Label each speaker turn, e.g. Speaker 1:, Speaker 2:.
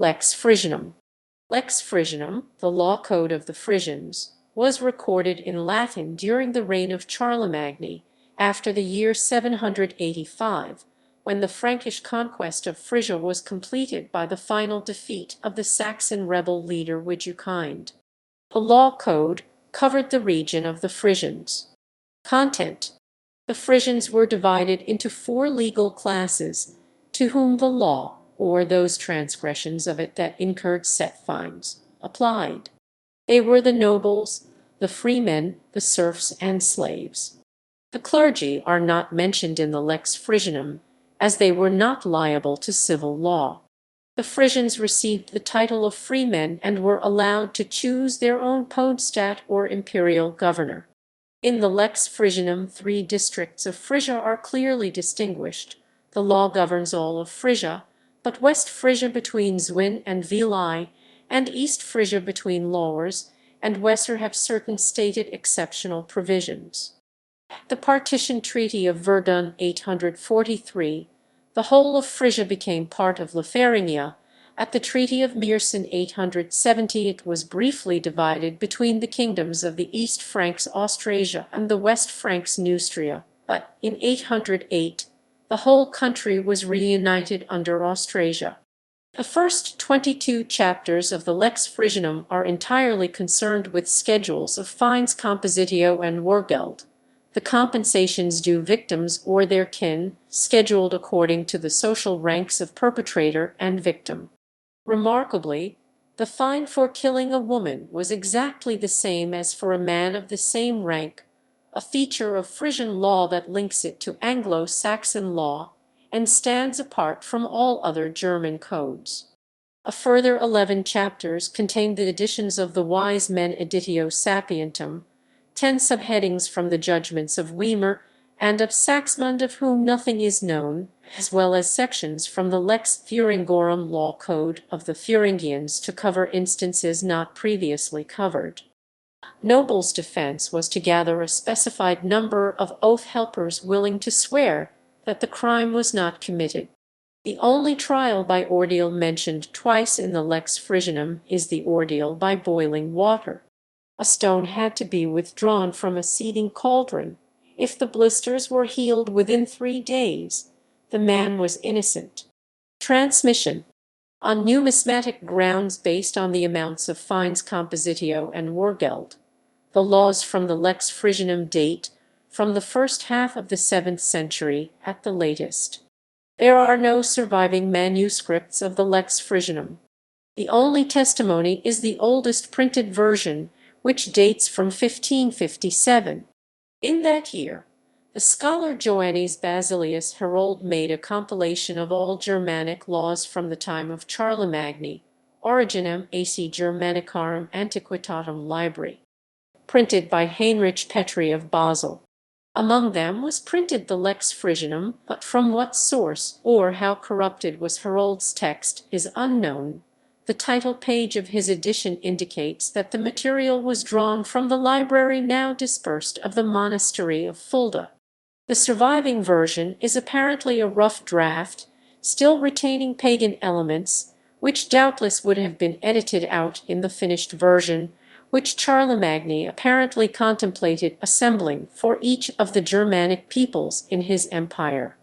Speaker 1: Lex Frisionum. Lex Frisionum, the law code of the Frisians, was recorded in Latin during the reign of Charlemagne, after the year 785, when the Frankish conquest of Frisia was completed by the final defeat of the Saxon rebel leader Widukind. The law code covered the region of the Frisians. Content: the Frisians were divided into 4 legal classes, to whom the law, or those transgressions of it that incurred set fines, applied. They were the nobles, the freemen, the serfs, and slaves. The clergy are not mentioned in the Lex Frisionum, as they were not liable to civil law. The Frisians received the title of freemen and were allowed to choose their own podestat or imperial governor. In the Lex Frisionum, 3 districts of Frisia are clearly distinguished. The law governs all of Frisia, but West Frisia between Zwin and Vilai, and East Frisia between Lowers and Weser have certain stated exceptional provisions. The Partition Treaty of Verdun 843, the whole of Frisia became part of Lotharingia. At the Treaty of Meissen 870 it was briefly divided between the kingdoms of the East Franks Austrasia and the West Franks Neustria, but in 808 the whole country was reunited under Austrasia. The first 22 chapters of the Lex Frisionum are entirely concerned with schedules of fines compositio and wargeld, the compensations due victims or their kin, scheduled according to the social ranks of perpetrator and victim. Remarkably, the fine for killing a woman was exactly the same as for a man of the same rank, a feature of Frisian law that links it to Anglo-Saxon law and stands apart from all other German codes. A further 11 chapters contain the editions of the Wise Men Editio Sapientum, 10 subheadings from the judgments of Weimer and of Saxmund, of whom nothing is known, as well as sections from the Lex Thuringorum law code of the Thuringians to cover instances not previously covered. Noble's defense was to gather a specified number of oath helpers willing to swear that the crime was not committed. The only trial by ordeal mentioned twice in the Lex Frisionum is the ordeal by boiling water. A stone had to be withdrawn from a seething cauldron. If the blisters were healed within 3 days, the man was innocent. Transmission: on numismatic grounds based on the amounts of fines compositio and wargeld. The laws from the Lex Frisionum date from the first half of the 7th century at the latest. There are no surviving manuscripts of the Lex Frisionum. The only testimony is the oldest printed version, which dates from 1557. In that year, the scholar Joannes Basilius Herold made a compilation of all Germanic laws from the time of Charlemagne, Originum AC Germanicarum Antiquitatum Libri, printed by Heinrich Petri of Basel. Among them was printed the Lex Frisionum, but from what source or how corrupted was Herold's text is unknown. The title page of his edition indicates that the material was drawn from the library now dispersed of the monastery of Fulda. The surviving version is apparently a rough draft, still retaining pagan elements, which doubtless would have been edited out in the finished version, which Charlemagne apparently contemplated assembling for each of the Germanic peoples in his empire.